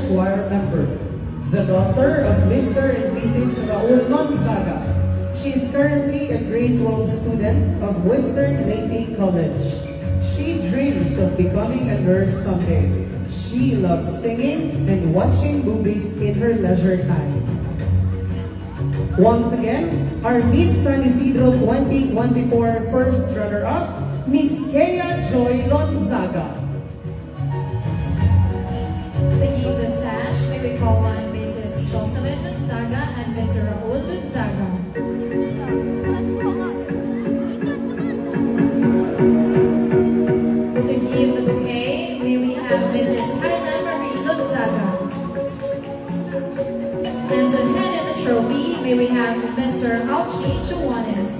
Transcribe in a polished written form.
choir member, the daughter of Mr. and Mrs. Raul Gonzaga. She is currently a grade 12 student of Western Leyte College. She dreams of becoming a nurse someday. She loves singing and watching movies in her leisure time. Once again, our Miss San Isidro 2024 first runner-up, Miss Kea Joy Lonzaga. To give the sash, may we call on Mrs. Jocelyn Lonzaga and Mr. Raul Lonzaga. To give the bouquet, may we have Mrs. Carla Marie Lonzaga. And to hand in the trophy, may we have Mr. Alchi Juanes.